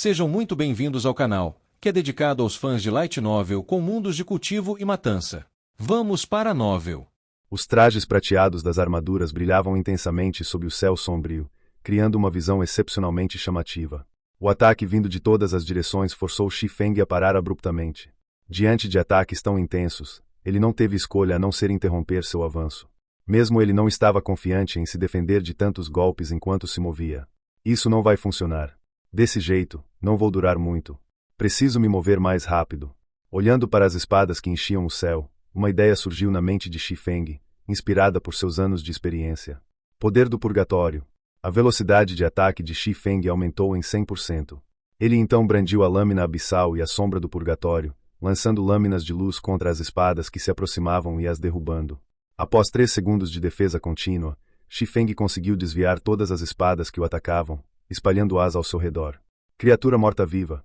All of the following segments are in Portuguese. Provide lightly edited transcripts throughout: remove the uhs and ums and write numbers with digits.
Sejam muito bem-vindos ao canal, que é dedicado aos fãs de Light Novel com mundos de cultivo e matança. Vamos para a novel. Os trajes prateados das armaduras brilhavam intensamente sob o céu sombrio, criando uma visão excepcionalmente chamativa. O ataque vindo de todas as direções forçou Shi Feng a parar abruptamente. Diante de ataques tão intensos, ele não teve escolha a não ser interromper seu avanço. Mesmo ele não estava confiante em se defender de tantos golpes enquanto se movia. Isso não vai funcionar. Desse jeito, não vou durar muito. Preciso me mover mais rápido. Olhando para as espadas que enchiam o céu, uma ideia surgiu na mente de Shi Feng, inspirada por seus anos de experiência. Poder do Purgatório. A velocidade de ataque de Shi Feng aumentou em 100%. Ele então brandiu a lâmina abissal e a sombra do Purgatório, lançando lâminas de luz contra as espadas que se aproximavam e as derrubando. Após 3 segundos de defesa contínua, Shi Feng conseguiu desviar todas as espadas que o atacavam, espalhando-as ao seu redor. Criatura morta-viva.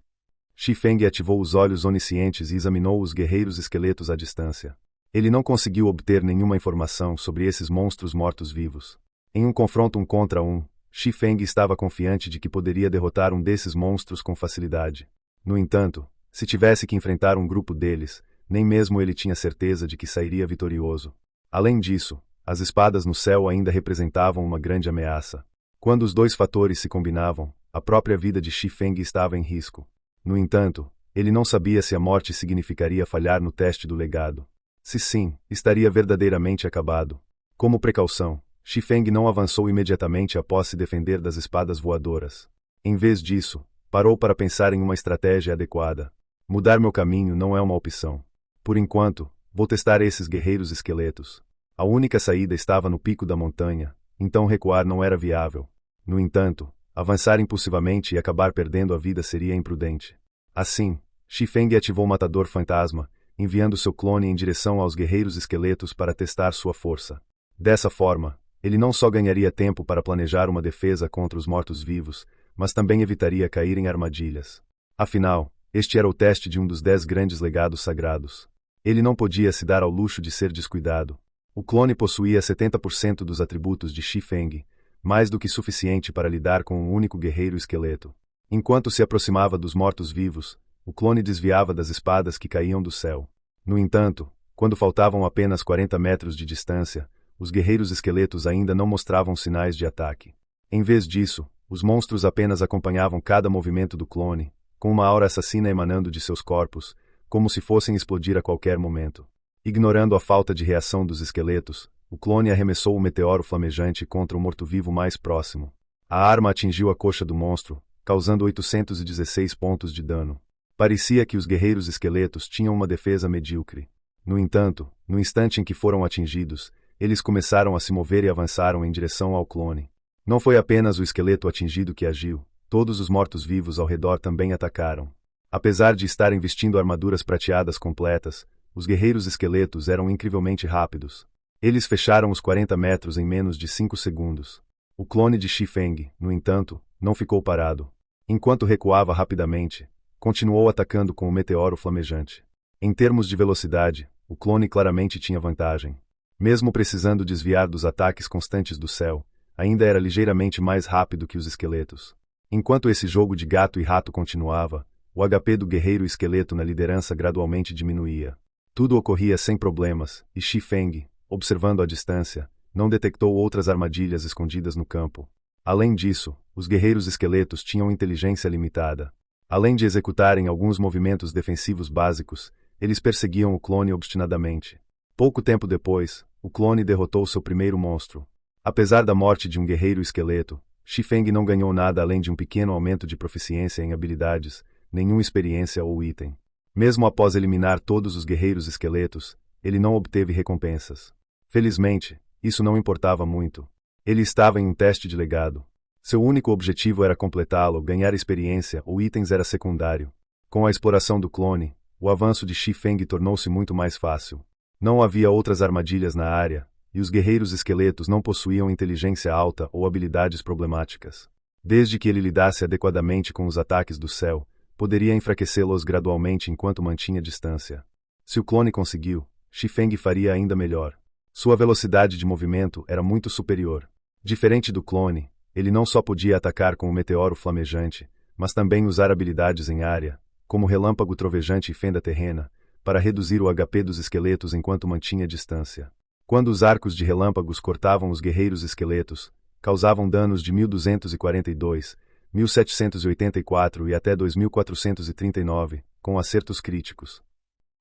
Shi Feng ativou os olhos oniscientes e examinou os guerreiros esqueletos à distância. Ele não conseguiu obter nenhuma informação sobre esses monstros mortos-vivos. Em um confronto 1 contra 1, Shi Feng estava confiante de que poderia derrotar um desses monstros com facilidade. No entanto, se tivesse que enfrentar um grupo deles, nem mesmo ele tinha certeza de que sairia vitorioso. Além disso, as espadas no céu ainda representavam uma grande ameaça. Quando os dois fatores se combinavam, a própria vida de Shi Feng estava em risco. No entanto, ele não sabia se a morte significaria falhar no teste do legado. Se sim, estaria verdadeiramente acabado. Como precaução, Shi Feng não avançou imediatamente após se defender das espadas voadoras. Em vez disso, parou para pensar em uma estratégia adequada. Mudar meu caminho não é uma opção. Por enquanto, vou testar esses guerreiros esqueletos. A única saída estava no pico da montanha, então recuar não era viável. No entanto, avançar impulsivamente e acabar perdendo a vida seria imprudente. Assim, Shi Feng ativou o Matador Fantasma, enviando seu clone em direção aos guerreiros esqueletos para testar sua força. Dessa forma, ele não só ganharia tempo para planejar uma defesa contra os mortos-vivos, mas também evitaria cair em armadilhas. Afinal, este era o teste de um dos 10 grandes legados sagrados. Ele não podia se dar ao luxo de ser descuidado. O clone possuía 70% dos atributos de Shi Feng, mais do que suficiente para lidar com um único guerreiro esqueleto. Enquanto se aproximava dos mortos-vivos, o clone desviava das espadas que caíam do céu. No entanto, quando faltavam apenas 40 metros de distância, os guerreiros esqueletos ainda não mostravam sinais de ataque. Em vez disso, os monstros apenas acompanhavam cada movimento do clone, com uma aura assassina emanando de seus corpos, como se fossem explodir a qualquer momento. Ignorando a falta de reação dos esqueletos, o clone arremessou o meteoro flamejante contra o morto-vivo mais próximo. A arma atingiu a coxa do monstro, causando 816 pontos de dano. Parecia que os guerreiros esqueletos tinham uma defesa medíocre. No entanto, no instante em que foram atingidos, eles começaram a se mover e avançaram em direção ao clone. Não foi apenas o esqueleto atingido que agiu, todos os mortos-vivos ao redor também atacaram. Apesar de estarem vestindo armaduras prateadas completas, os guerreiros esqueletos eram incrivelmente rápidos. Eles fecharam os 40 metros em menos de 5 segundos. O clone de Shi Feng, no entanto, não ficou parado. Enquanto recuava rapidamente, continuou atacando com o meteoro flamejante. Em termos de velocidade, o clone claramente tinha vantagem. Mesmo precisando desviar dos ataques constantes do céu, ainda era ligeiramente mais rápido que os esqueletos. Enquanto esse jogo de gato e rato continuava, o HP do guerreiro esqueleto na liderança gradualmente diminuía. Tudo ocorria sem problemas, e Shi Feng, observando à distância, não detectou outras armadilhas escondidas no campo. Além disso, os guerreiros esqueletos tinham inteligência limitada. Além de executarem alguns movimentos defensivos básicos, eles perseguiam o clone obstinadamente. Pouco tempo depois, o clone derrotou seu primeiro monstro. Apesar da morte de um guerreiro esqueleto, Shi Feng não ganhou nada além de um pequeno aumento de proficiência em habilidades, nenhuma experiência ou item. Mesmo após eliminar todos os guerreiros esqueletos, ele não obteve recompensas. Felizmente, isso não importava muito. Ele estava em um teste de legado. Seu único objetivo era completá-lo, ganhar experiência ou itens era secundário. Com a exploração do clone, o avanço de Shi Feng tornou-se muito mais fácil. Não havia outras armadilhas na área, e os guerreiros esqueletos não possuíam inteligência alta ou habilidades problemáticas. Desde que ele lidasse adequadamente com os ataques do céu, poderia enfraquecê-los gradualmente enquanto mantinha distância. Se o clone conseguiu, Shi Feng faria ainda melhor. Sua velocidade de movimento era muito superior. Diferente do clone, ele não só podia atacar com o meteoro flamejante, mas também usar habilidades em área, como relâmpago trovejante e fenda terrena, para reduzir o HP dos esqueletos enquanto mantinha distância. Quando os arcos de relâmpagos cortavam os guerreiros esqueletos, causavam danos de 1242, 1784 e até 2439, com acertos críticos.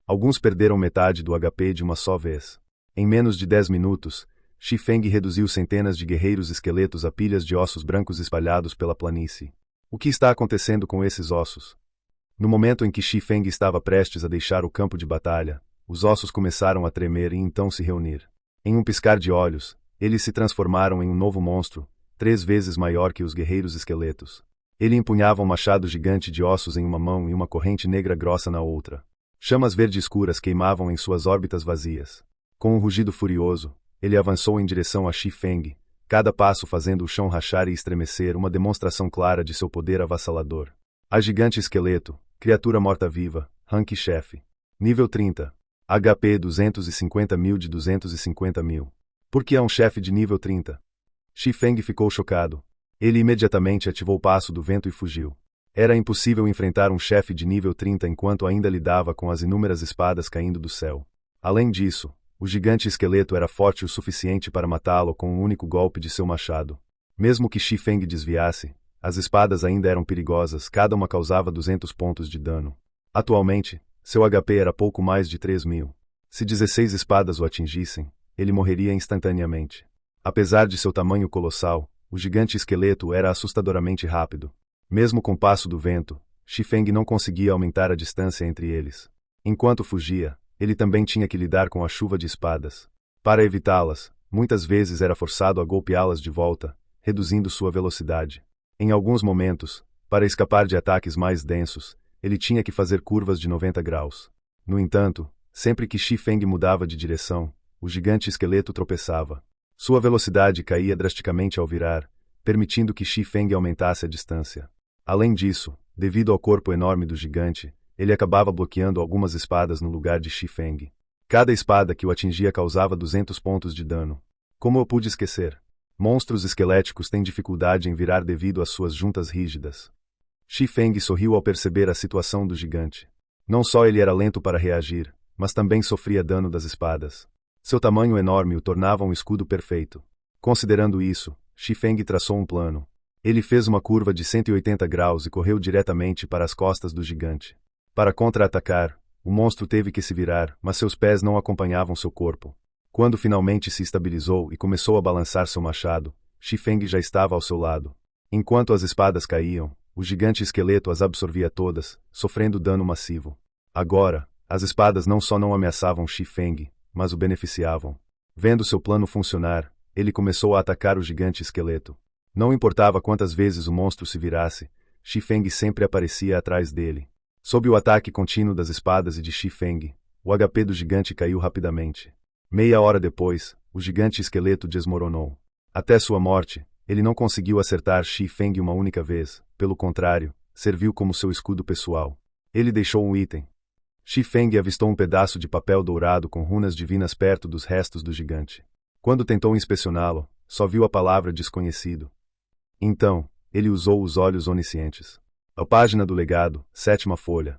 Alguns perderam metade do HP de uma só vez. Em menos de 10 minutos, Shi Feng reduziu centenas de guerreiros esqueletos a pilhas de ossos brancos espalhados pela planície. O que está acontecendo com esses ossos? No momento em que Shi Feng estava prestes a deixar o campo de batalha, os ossos começaram a tremer e então se reunir. Em um piscar de olhos, eles se transformaram em um novo monstro, 3 vezes maior que os guerreiros esqueletos. Ele empunhava um machado gigante de ossos em uma mão e uma corrente negra grossa na outra. Chamas verde escuras queimavam em suas órbitas vazias. Com um rugido furioso, ele avançou em direção a Shi Feng, cada passo fazendo o chão rachar e estremecer, uma demonstração clara de seu poder avassalador. A gigante esqueleto, criatura morta-viva, rank chefe. Nível 30. HP 250.000 de 250.000. Por que é um chefe de nível 30? Shi Feng ficou chocado. Ele imediatamente ativou o passo do vento e fugiu. Era impossível enfrentar um chefe de nível 30 enquanto ainda lidava com as inúmeras espadas caindo do céu. Além disso, o gigante esqueleto era forte o suficiente para matá-lo com um único golpe de seu machado. Mesmo que Shi Feng desviasse, as espadas ainda eram perigosas, cada uma causava 200 pontos de dano. Atualmente, seu HP era pouco mais de 3.000. Se 16 espadas o atingissem, ele morreria instantaneamente. Apesar de seu tamanho colossal, o gigante esqueleto era assustadoramente rápido. Mesmo com o passo do vento, Shi Feng não conseguia aumentar a distância entre eles. Enquanto fugia, ele também tinha que lidar com a chuva de espadas. Para evitá-las, muitas vezes era forçado a golpeá-las de volta, reduzindo sua velocidade. Em alguns momentos, para escapar de ataques mais densos, ele tinha que fazer curvas de 90 graus. No entanto, sempre que Shi Feng mudava de direção, o gigante esqueleto tropeçava. Sua velocidade caía drasticamente ao virar, permitindo que Shi Feng aumentasse a distância. Além disso, devido ao corpo enorme do gigante, ele acabava bloqueando algumas espadas no lugar de Shi Feng. Cada espada que o atingia causava 200 pontos de dano. Como eu pude esquecer? Monstros esqueléticos têm dificuldade em virar devido às suas juntas rígidas. Shi Feng sorriu ao perceber a situação do gigante. Não só ele era lento para reagir, mas também sofria dano das espadas. Seu tamanho enorme o tornava um escudo perfeito. Considerando isso, Shi Feng traçou um plano. Ele fez uma curva de 180 graus e correu diretamente para as costas do gigante. Para contra-atacar, o monstro teve que se virar, mas seus pés não acompanhavam seu corpo. Quando finalmente se estabilizou e começou a balançar seu machado, Shi Feng já estava ao seu lado. Enquanto as espadas caíam, o gigante esqueleto as absorvia todas, sofrendo dano massivo. Agora, as espadas não só não ameaçavam Shi Feng, mas o beneficiavam. Vendo seu plano funcionar, ele começou a atacar o gigante esqueleto. Não importava quantas vezes o monstro se virasse, Shi Feng sempre aparecia atrás dele. Sob o ataque contínuo das espadas e de Shi Feng, o HP do gigante caiu rapidamente. Meia hora depois, o gigante esqueleto desmoronou. Até sua morte, ele não conseguiu acertar Shi Feng uma única vez, pelo contrário, serviu como seu escudo pessoal. Ele deixou um item. Shi Feng avistou um pedaço de papel dourado com runas divinas perto dos restos do gigante. Quando tentou inspecioná-lo, só viu a palavra desconhecido. Então, ele usou os olhos oniscientes. A página do legado, 7ª folha.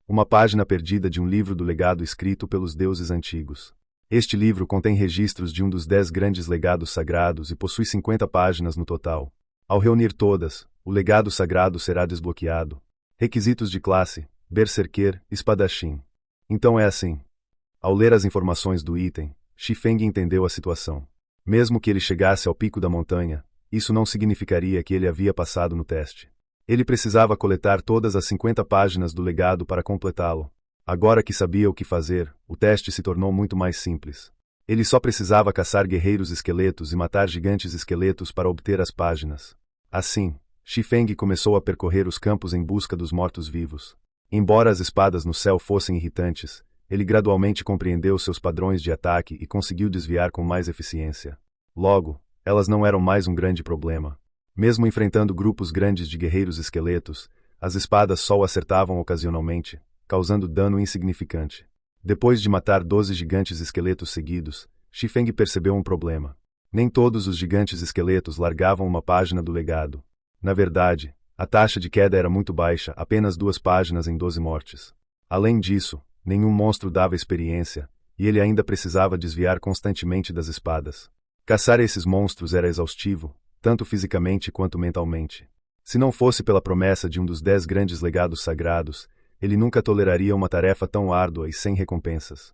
Uma página perdida de um livro do legado escrito pelos deuses antigos. Este livro contém registros de um dos 10 grandes legados sagrados e possui 50 páginas no total. Ao reunir todas, o legado sagrado será desbloqueado. Requisitos de classe: Berserker, espadachim. Então é assim. Ao ler as informações do item, Shi Feng entendeu a situação. Mesmo que ele chegasse ao pico da montanha, isso não significaria que ele havia passado no teste. Ele precisava coletar todas as 50 páginas do legado para completá-lo. Agora que sabia o que fazer, o teste se tornou muito mais simples. Ele só precisava caçar guerreiros esqueletos e matar gigantes esqueletos para obter as páginas. Assim, Shi Feng começou a percorrer os campos em busca dos mortos-vivos. Embora as espadas no céu fossem irritantes, ele gradualmente compreendeu seus padrões de ataque e conseguiu desviar com mais eficiência. Logo, elas não eram mais um grande problema. Mesmo enfrentando grupos grandes de guerreiros esqueletos, as espadas só o acertavam ocasionalmente, causando dano insignificante. Depois de matar 12 gigantes esqueletos seguidos, Shi Feng percebeu um problema. Nem todos os gigantes esqueletos largavam uma página do legado. Na verdade, A taxa de queda era muito baixa, apenas 2 páginas em 12 mortes. Além disso, nenhum monstro dava experiência, e ele ainda precisava desviar constantemente das espadas. Caçar esses monstros era exaustivo, tanto fisicamente quanto mentalmente. Se não fosse pela promessa de um dos 10 grandes legados sagrados, ele nunca toleraria uma tarefa tão árdua e sem recompensas.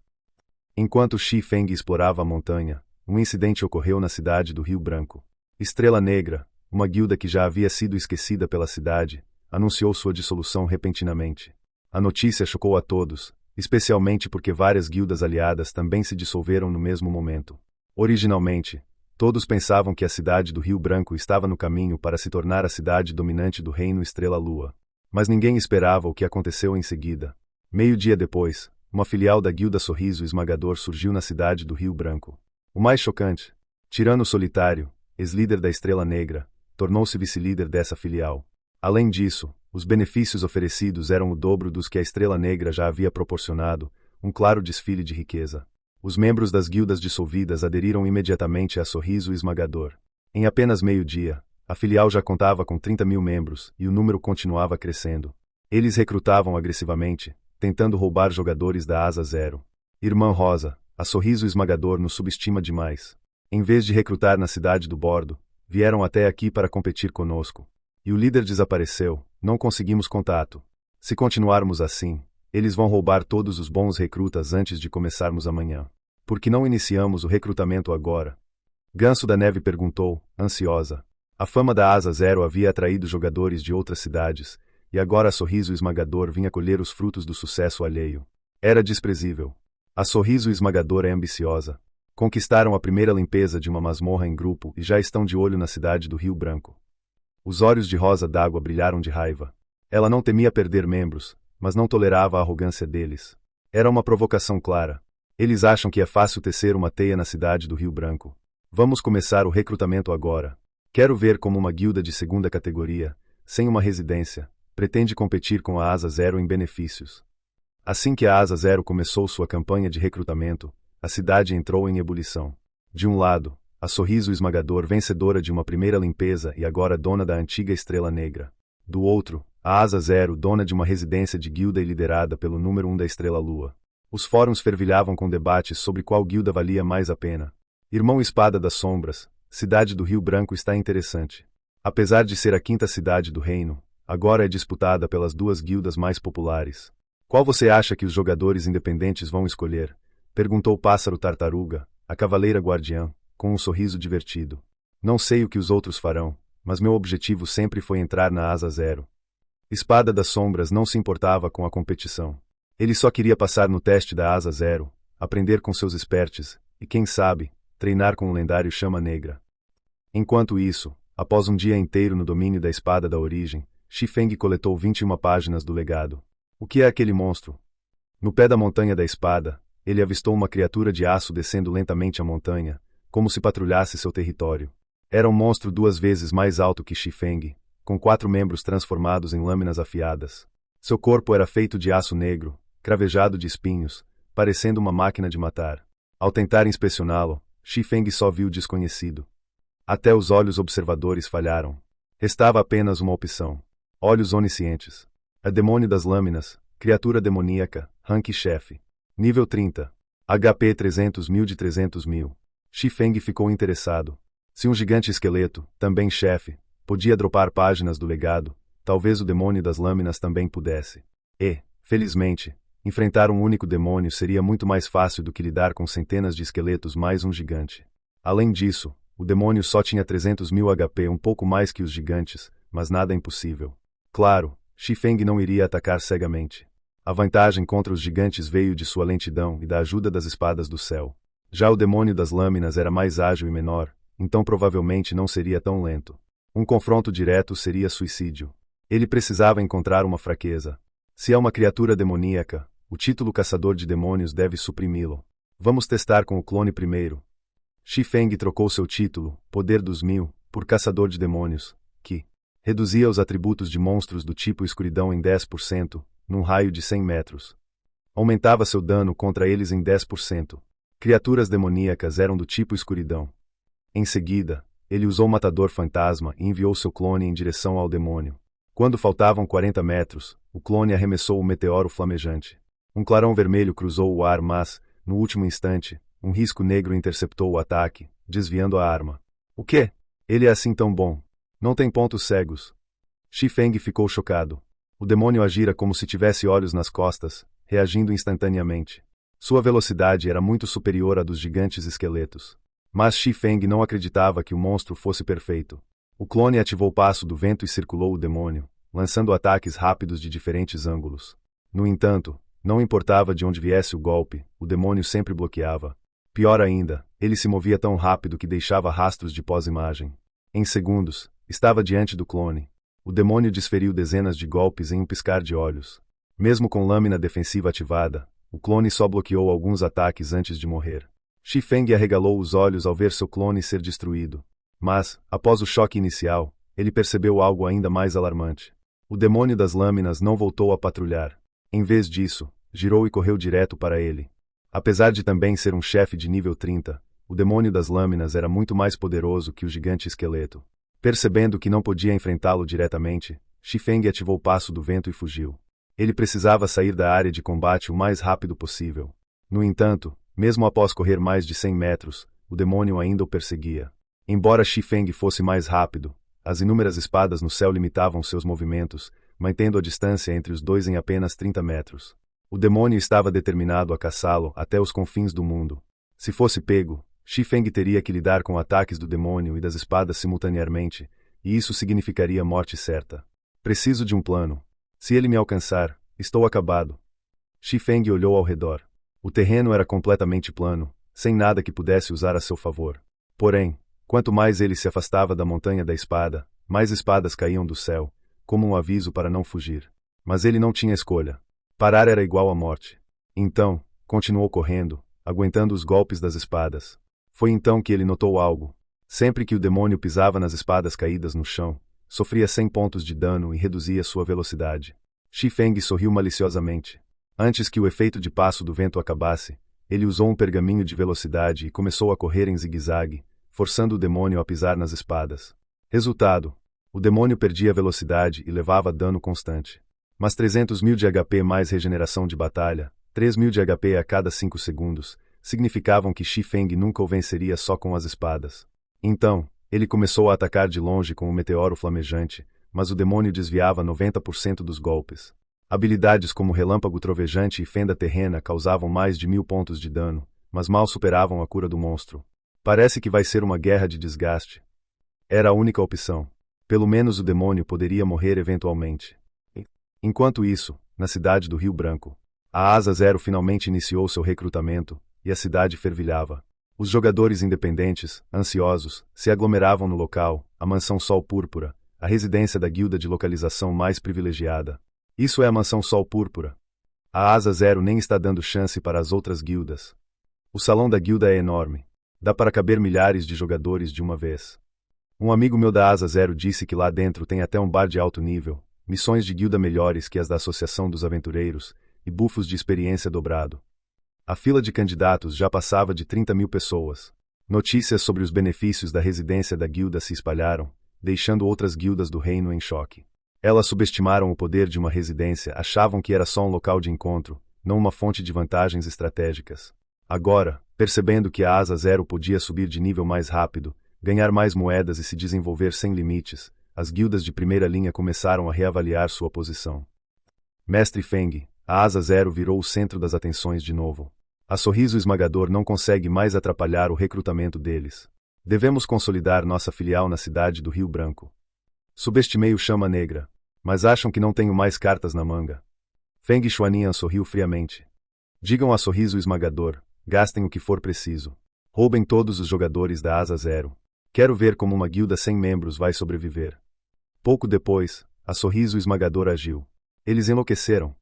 Enquanto Xi Feng explorava a montanha, um incidente ocorreu na cidade do Rio Branco. Estrela Negra, uma guilda que já havia sido esquecida pela cidade, anunciou sua dissolução repentinamente. A notícia chocou a todos, especialmente porque várias guildas aliadas também se dissolveram no mesmo momento. Originalmente, todos pensavam que a cidade do Rio Branco estava no caminho para se tornar a cidade dominante do Reino Estrela-Lua. Mas ninguém esperava o que aconteceu em seguida. Meio-dia depois, uma filial da Guilda Sorriso Esmagador surgiu na cidade do Rio Branco. O mais chocante, Tirano Solitário, ex-líder da Estrela Negra, tornou-se vice-líder dessa filial. Além disso, os benefícios oferecidos eram o dobro dos que a Estrela Negra já havia proporcionado, um claro desfile de riqueza. Os membros das guildas dissolvidas aderiram imediatamente a Sorriso Esmagador. Em apenas meio-dia, a filial já contava com 30.000 membros, e o número continuava crescendo. Eles recrutavam agressivamente, tentando roubar jogadores da Asa Zero. Irmã Rosa, a Sorriso Esmagador nos subestima demais. Em vez de recrutar na cidade do Bordo, vieram até aqui para competir conosco. E o líder desapareceu, não conseguimos contato. Se continuarmos assim, eles vão roubar todos os bons recrutas antes de começarmos amanhã. Por que não iniciamos o recrutamento agora? Ganso da Neve perguntou, ansiosa. A fama da Asa Zero havia atraído jogadores de outras cidades, e agora a Sorriso Esmagador vinha colher os frutos do sucesso alheio. Era desprezível. A Sorriso Esmagador é ambiciosa. Conquistaram a primeira limpeza de uma masmorra em grupo e já estão de olho na cidade do Rio Branco. Os olhos de Rosa d'Água brilharam de raiva. Ela não temia perder membros, mas não tolerava a arrogância deles. Era uma provocação clara. Eles acham que é fácil tecer uma teia na cidade do Rio Branco. Vamos começar o recrutamento agora. Quero ver como uma guilda de segunda categoria, sem uma residência, pretende competir com a Asa Zero em benefícios. Assim que a Asa Zero começou sua campanha de recrutamento, a cidade entrou em ebulição. De um lado, a Sorriso Esmagador, vencedora de uma primeira limpeza e agora dona da antiga Estrela Negra. Do outro, a Asa Zero, dona de uma residência de guilda e liderada pelo número 1 da Estrela Lua. Os fóruns fervilhavam com debates sobre qual guilda valia mais a pena. Irmão Espada das Sombras, cidade do Rio Branco está interessante. Apesar de ser a quinta cidade do reino, agora é disputada pelas 2 guildas mais populares. Qual você acha que os jogadores independentes vão escolher? Perguntou Pássaro Tartaruga, a cavaleira guardiã, com um sorriso divertido. Não sei o que os outros farão, mas meu objetivo sempre foi entrar na Asa Zero. Espada das Sombras não se importava com a competição. Ele só queria passar no teste da Asa Zero, aprender com seus experts, e quem sabe, treinar com o lendário Chama Negra. Enquanto isso, após um dia inteiro no domínio da Espada da Origem, Xi Feng coletou 21 páginas do legado. O que é aquele monstro? No pé da montanha da espada, ele avistou uma criatura de aço descendo lentamente a montanha, como se patrulhasse seu território. Era um monstro 2 vezes mais alto que Xi Feng, com 4 membros transformados em lâminas afiadas. Seu corpo era feito de aço negro, cravejado de espinhos, parecendo uma máquina de matar. Ao tentar inspecioná-lo, Xi Feng só viu desconhecido. Até os olhos observadores falharam. Restava apenas uma opção. Olhos oniscientes. A demônio das lâminas, criatura demoníaca, rank chefe. Nível 30. HP 300.000 de 300.000. Xi Feng ficou interessado. Se um gigante esqueleto, também chefe, podia dropar páginas do legado, talvez o demônio das lâminas também pudesse. E, felizmente, enfrentar um único demônio seria muito mais fácil do que lidar com centenas de esqueletos mais um gigante. Além disso, o demônio só tinha 300.000 HP, um pouco mais que os gigantes, mas nada impossível. Claro, Xi Feng não iria atacar cegamente. A vantagem contra os gigantes veio de sua lentidão e da ajuda das espadas do céu. Já o demônio das lâminas era mais ágil e menor, então provavelmente não seria tão lento. Um confronto direto seria suicídio. Ele precisava encontrar uma fraqueza. Se é uma criatura demoníaca, o título Caçador de Demônios deve suprimi-lo. Vamos testar com o clone primeiro. Xi Feng trocou seu título, Poder dos 1000, por Caçador de Demônios, que reduzia os atributos de monstros do tipo escuridão em 10%, num raio de 100 metros. Aumentava seu dano contra eles em 10%. Criaturas demoníacas eram do tipo escuridão. Em seguida, ele usou Matador Fantasma e enviou seu clone em direção ao demônio. Quando faltavam 40 metros, o clone arremessou o meteoro flamejante. Um clarão vermelho cruzou o ar, mas, no último instante, um risco negro interceptou o ataque, desviando a arma. O quê? Ele é assim tão bom. Não tem pontos cegos. Xi-Feng ficou chocado. O demônio agira como se tivesse olhos nas costas, reagindo instantaneamente. Sua velocidade era muito superior à dos gigantes esqueletos. Mas Xi-Feng não acreditava que o monstro fosse perfeito. O clone ativou o passo do vento e circulou o demônio, lançando ataques rápidos de diferentes ângulos. No entanto, não importava de onde viesse o golpe, o demônio sempre bloqueava. Pior ainda, ele se movia tão rápido que deixava rastros de pós-imagem. Em segundos, estava diante do clone. O demônio desferiu dezenas de golpes em um piscar de olhos. Mesmo com lâmina defensiva ativada, o clone só bloqueou alguns ataques antes de morrer. Xi-Feng arregalou os olhos ao ver seu clone ser destruído. Mas, após o choque inicial, ele percebeu algo ainda mais alarmante. O demônio das lâminas não voltou a patrulhar. Em vez disso, girou e correu direto para ele. Apesar de também ser um chefe de nível 30, o demônio das lâminas era muito mais poderoso que o gigante esqueleto. Percebendo que não podia enfrentá-lo diretamente, Xi-Feng ativou o passo do vento e fugiu. Ele precisava sair da área de combate o mais rápido possível. No entanto, mesmo após correr mais de 100 metros, o demônio ainda o perseguia. Embora Xi-Feng fosse mais rápido, as inúmeras espadas no céu limitavam seus movimentos, mantendo a distância entre os dois em apenas 30 metros. O demônio estava determinado a caçá-lo até os confins do mundo. Se fosse pego, Xi-Feng teria que lidar com ataques do demônio e das espadas simultaneamente, e isso significaria morte certa. Preciso de um plano. Se ele me alcançar, estou acabado. Xi-Feng olhou ao redor. O terreno era completamente plano, sem nada que pudesse usar a seu favor. Porém, quanto mais ele se afastava da montanha da espada, mais espadas caíam do céu, como um aviso para não fugir. Mas ele não tinha escolha. Parar era igual à morte. Então, continuou correndo, aguentando os golpes das espadas. Foi então que ele notou algo. Sempre que o demônio pisava nas espadas caídas no chão, sofria 100 pontos de dano e reduzia sua velocidade. Xi-Feng sorriu maliciosamente. Antes que o efeito de passo do vento acabasse, ele usou um pergaminho de velocidade e começou a correr em zigue-zague, forçando o demônio a pisar nas espadas. Resultado: o demônio perdia velocidade e levava dano constante. Mas 300.000 de HP mais regeneração de batalha, 3.000 de HP a cada 5 segundos, significavam que Xi-Feng nunca o venceria só com as espadas. Então, ele começou a atacar de longe com o meteoro flamejante, mas o demônio desviava 90% dos golpes. Habilidades como relâmpago trovejante e fenda terrena causavam mais de 1.000 pontos de dano, mas mal superavam a cura do monstro. Parece que vai ser uma guerra de desgaste. Era a única opção. Pelo menos o demônio poderia morrer eventualmente. Enquanto isso, na cidade do Rio Branco, a Asa Zero finalmente iniciou seu recrutamento, e a cidade fervilhava. Os jogadores independentes, ansiosos, se aglomeravam no local, a Mansão Sol Púrpura, a residência da guilda de localização mais privilegiada. Isso é a Mansão Sol Púrpura. A Asa Zero nem está dando chance para as outras guildas. O salão da guilda é enorme. Dá para caber milhares de jogadores de uma vez. Um amigo meu da Asa Zero disse que lá dentro tem até um bar de alto nível, missões de guilda melhores que as da Associação dos Aventureiros, e bufos de experiência dobrado. A fila de candidatos já passava de 30.000 pessoas. Notícias sobre os benefícios da residência da guilda se espalharam, deixando outras guildas do reino em choque. Elas subestimaram o poder de uma residência, achavam que era só um local de encontro, não uma fonte de vantagens estratégicas. Agora, percebendo que a Asa Zero podia subir de nível mais rápido, ganhar mais moedas e se desenvolver sem limites, as guildas de primeira linha começaram a reavaliar sua posição. Mestre Feng, a Asa Zero virou o centro das atenções de novo. A Sorriso Esmagador não consegue mais atrapalhar o recrutamento deles. Devemos consolidar nossa filial na cidade do Rio Branco. Subestimei o Chama Negra, mas acham que não tenho mais cartas na manga. Feng Xuanian sorriu friamente. Digam a Sorriso Esmagador, gastem o que for preciso. Roubem todos os jogadores da Asa Zero. Quero ver como uma guilda sem membros vai sobreviver. Pouco depois, a Sorriso Esmagador agiu. Eles enlouqueceram.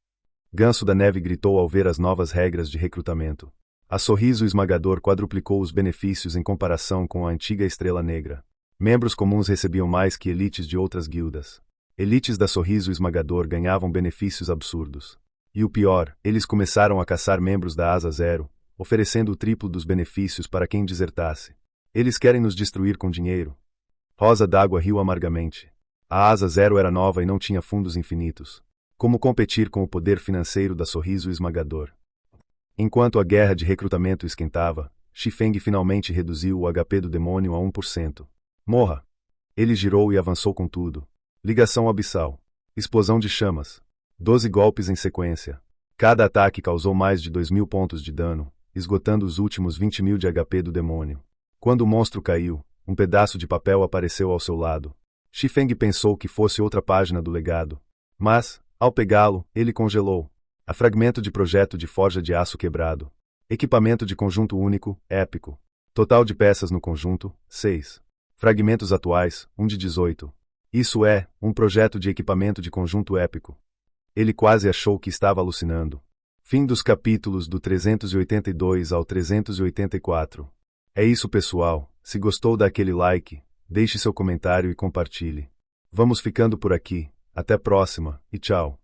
Ganso da Neve gritou ao ver as novas regras de recrutamento. A Sorriso Esmagador quadruplicou os benefícios em comparação com a antiga Estrela Negra. Membros comuns recebiam mais que elites de outras guildas. Elites da Sorriso Esmagador ganhavam benefícios absurdos. E o pior, eles começaram a caçar membros da Asa Zero, oferecendo o triplo dos benefícios para quem desertasse. Eles querem nos destruir com dinheiro. Rosa d'Água riu amargamente. A Asa Zero era nova e não tinha fundos infinitos. Como competir com o poder financeiro da Sorriso Esmagador? Enquanto a guerra de recrutamento esquentava, Xifeng finalmente reduziu o HP do demônio a 1%. Morra! Ele girou e avançou com tudo. Ligação abissal. Explosão de chamas. 12 golpes em sequência. Cada ataque causou mais de 2.000 pontos de dano, esgotando os últimos 20.000 de HP do demônio. Quando o monstro caiu, um pedaço de papel apareceu ao seu lado. Xifeng pensou que fosse outra página do legado. Mas, ao pegá-lo, ele congelou. A fragmento de projeto de forja de aço quebrado. Equipamento de conjunto único, épico. Total de peças no conjunto, 6. Fragmentos atuais, 1 de 18. Isso é, um projeto de equipamento de conjunto épico. Ele quase achou que estava alucinando. Fim dos capítulos do 382 ao 384. É isso, pessoal. Se gostou, dá aquele like, deixe seu comentário e compartilhe. Vamos ficando por aqui. Até a próxima, e tchau.